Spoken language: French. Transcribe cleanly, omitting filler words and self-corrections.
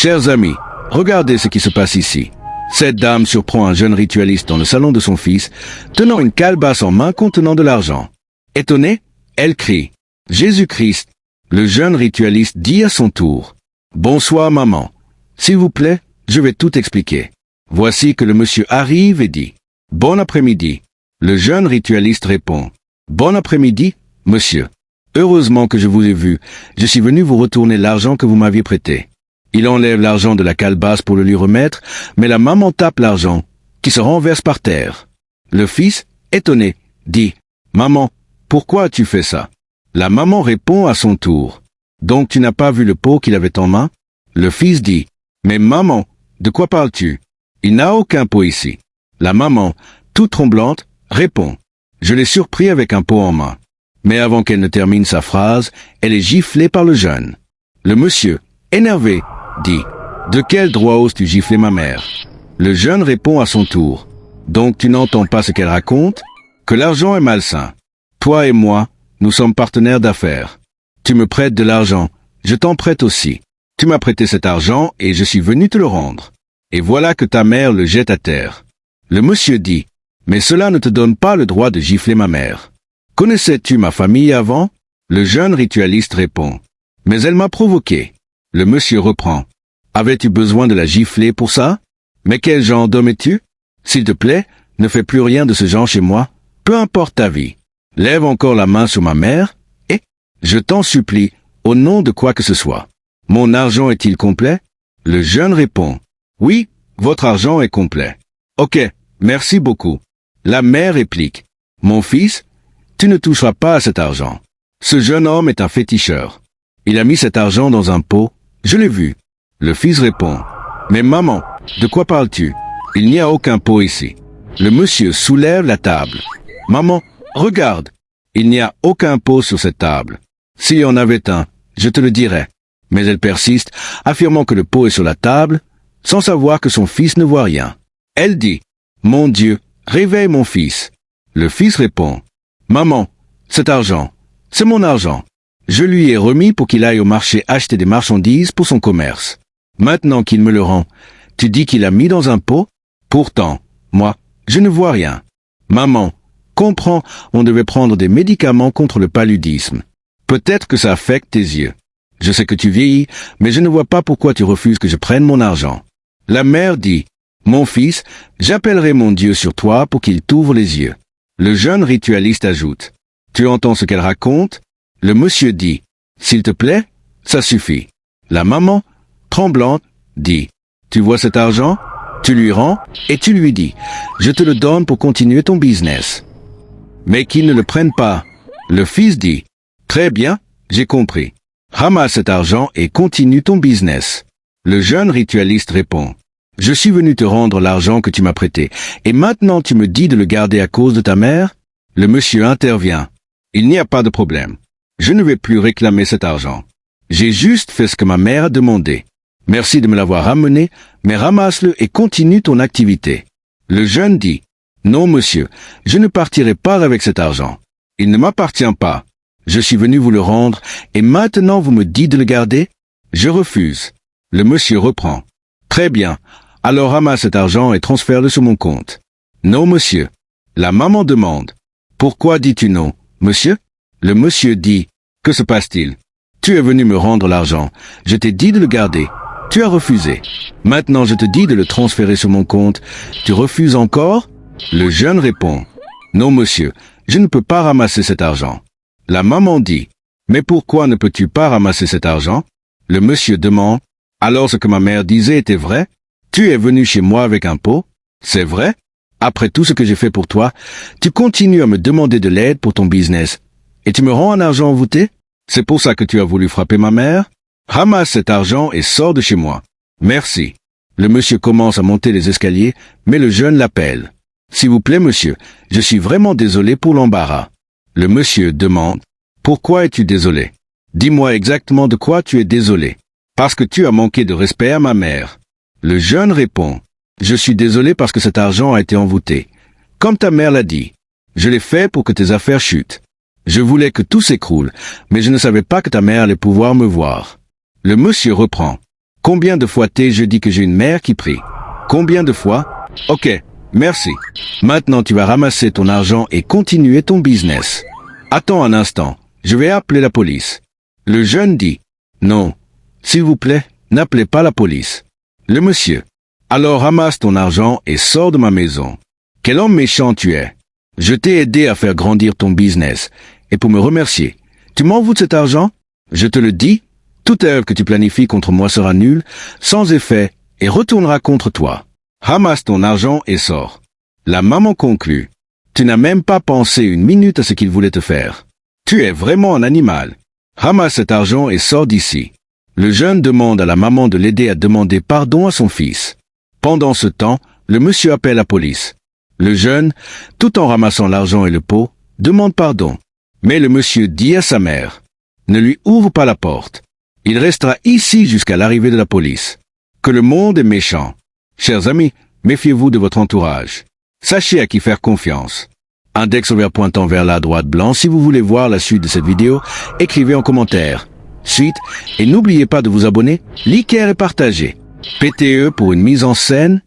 Chers amis, regardez ce qui se passe ici. Cette dame surprend un jeune ritualiste dans le salon de son fils, tenant une calebasse en main contenant de l'argent. Étonnée, elle crie « Jésus-Christ !» Le jeune ritualiste dit à son tour « Bonsoir maman. S'il vous plaît, je vais tout expliquer. » Voici que le monsieur arrive et dit « Bon après-midi. » Le jeune ritualiste répond « Bon après-midi, monsieur. Heureusement que je vous ai vu, je suis venu vous retourner l'argent que vous m'aviez prêté. » Il enlève l'argent de la calebasse pour le lui remettre, mais la maman tape l'argent, qui se renverse par terre. Le fils, étonné, dit « Maman, pourquoi as-tu fait ça ?» La maman répond à son tour « Donc tu n'as pas vu le pot qu'il avait en main ?» Le fils dit « Mais maman, de quoi parles-tu? Il n'a aucun pot ici. » La maman, toute tremblante, répond « Je l'ai surpris avec un pot en main. » Mais avant qu'elle ne termine sa phrase, elle est giflée par le jeune. Le monsieur, énervé, dit « De quel droit oses-tu gifler ma mère ?» Le jeune répond à son tour « Donc tu n'entends pas ce qu'elle raconte? Que l'argent est malsain. Toi et moi, nous sommes partenaires d'affaires. Tu me prêtes de l'argent, je t'en prête aussi. Tu m'as prêté cet argent et je suis venu te le rendre. Et voilà que ta mère le jette à terre. » Le monsieur dit « Mais cela ne te donne pas le droit de gifler ma mère. Connaissais-tu ma famille avant ?» Le jeune ritualiste répond « Mais elle m'a provoqué. » Le monsieur reprend « Avais-tu besoin de la gifler pour ça? Mais quel genre d'homme es-tu? S'il te plaît, ne fais plus rien de ce genre chez moi, peu importe ta vie. Lève encore la main sur ma mère, et, je t'en supplie, au nom de quoi que ce soit. Mon argent est-il complet? » Le jeune répond « Oui, votre argent est complet. »« Ok, merci beaucoup. » La mère réplique « Mon fils, tu ne toucheras pas à cet argent. Ce jeune homme est un féticheur. Il a mis cet argent dans un pot. Je l'ai vu. » Le fils répond « Mais maman, de quoi parles-tu? Il n'y a aucun pot ici. » Le monsieur soulève la table. « Maman, regarde. Il n'y a aucun pot sur cette table. S'il y en avait un, je te le dirais. » Mais elle persiste, affirmant que le pot est sur la table, sans savoir que son fils ne voit rien. Elle dit « Mon Dieu, réveille mon fils. » Le fils répond « Maman, cet argent, c'est mon argent. Je lui ai remis pour qu'il aille au marché acheter des marchandises pour son commerce. Maintenant qu'il me le rend, tu dis qu'il a mis dans un pot? Pourtant, moi, je ne vois rien. Maman, comprends, on devait prendre des médicaments contre le paludisme. Peut-être que ça affecte tes yeux. Je sais que tu vieillis, mais je ne vois pas pourquoi tu refuses que je prenne mon argent. » La mère dit « Mon fils, j'appellerai mon Dieu sur toi pour qu'il t'ouvre les yeux. » Le jeune ritualiste ajoute « Tu entends ce qu'elle raconte? » Le monsieur dit « S'il te plaît, ça suffit. » La maman, tremblante, dit « Tu vois cet argent? Tu lui rends et tu lui dis « Je te le donne pour continuer ton business. » Mais qu'il ne le prenne pas. Le fils dit « Très bien, j'ai compris. Ramasse cet argent et continue ton business. » Le jeune ritualiste répond « Je suis venu te rendre l'argent que tu m'as prêté, et maintenant tu me dis de le garder à cause de ta mère? » Le monsieur intervient « Il n'y a pas de problème. Je ne vais plus réclamer cet argent. J'ai juste fait ce que ma mère a demandé. Merci de me l'avoir ramené, mais ramasse-le et continue ton activité. » Le jeune dit « Non monsieur, je ne partirai pas avec cet argent. Il ne m'appartient pas. Je suis venu vous le rendre, et maintenant vous me dites de le garder? Je refuse. » Le monsieur reprend. « Très bien, alors ramasse cet argent et transfère-le sur mon compte. »« Non, monsieur. » La maman demande. « Pourquoi dis-tu non, monsieur ?» Le monsieur dit. « Que se passe-t-il? Tu es venu me rendre l'argent. Je t'ai dit de le garder. Tu as refusé. Maintenant je te dis de le transférer sur mon compte. Tu refuses encore? » Le jeune répond. « Non, monsieur, je ne peux pas ramasser cet argent. » La maman dit. « Mais pourquoi ne peux-tu pas ramasser cet argent? » Le monsieur demande. « Alors ce que ma mère disait était vrai? Tu es venu chez moi avec un pot? C'est vrai? Après tout ce que j'ai fait pour toi, tu continues à me demander de l'aide pour ton business. Et tu me rends un argent envoûté? C'est pour ça que tu as voulu frapper ma mère? Ramasse cet argent et sors de chez moi. Merci. » Le monsieur commence à monter les escaliers, mais le jeune l'appelle. « S'il vous plaît, monsieur, je suis vraiment désolé pour l'embarras. » Le monsieur demande. « Pourquoi es-tu désolé? Dis-moi exactement de quoi tu es désolé. Parce que tu as manqué de respect à ma mère. » Le jeune répond. « Je suis désolé parce que cet argent a été envoûté. Comme ta mère l'a dit. Je l'ai fait pour que tes affaires chutent. Je voulais que tout s'écroule, mais je ne savais pas que ta mère allait pouvoir me voir. » Le monsieur reprend. « Combien de fois t'ai-je dit que j'ai une mère qui prie? Combien de fois? Ok, merci. Maintenant tu vas ramasser ton argent et continuer ton business. Attends un instant, je vais appeler la police. Le jeune dit, non, s'il vous plaît, n'appelez pas la police. Le monsieur, alors ramasse ton argent et sors de ma maison. Quel homme méchant tu es. Je t'ai aidé à faire grandir ton business, et pour me remercier, tu m'en veux de cet argent? Je te le dis, toute œuvre que tu planifies contre moi sera nulle, sans effet, et retournera contre toi. Ramasse ton argent et sors. La maman conclut. Tu n'as même pas pensé une minute à ce qu'il voulait te faire. Tu es vraiment un animal. Ramasse cet argent et sors d'ici. Le jeune demande à la maman de l'aider à demander pardon à son fils. Pendant ce temps, le monsieur appelle la police. Le jeune, tout en ramassant l'argent et le pot, demande pardon. Mais le monsieur dit à sa mère, ne lui ouvre pas la porte. Il restera ici jusqu'à l'arrivée de la police. Que le monde est méchant. Chers amis, méfiez-vous de votre entourage. Sachez à qui faire confiance. Index ouvert pointant vers la droite blanc. Si vous voulez voir la suite de cette vidéo, écrivez en commentaire. Suite, et n'oubliez pas de vous abonner, liker et partager. PTE pour une mise en scène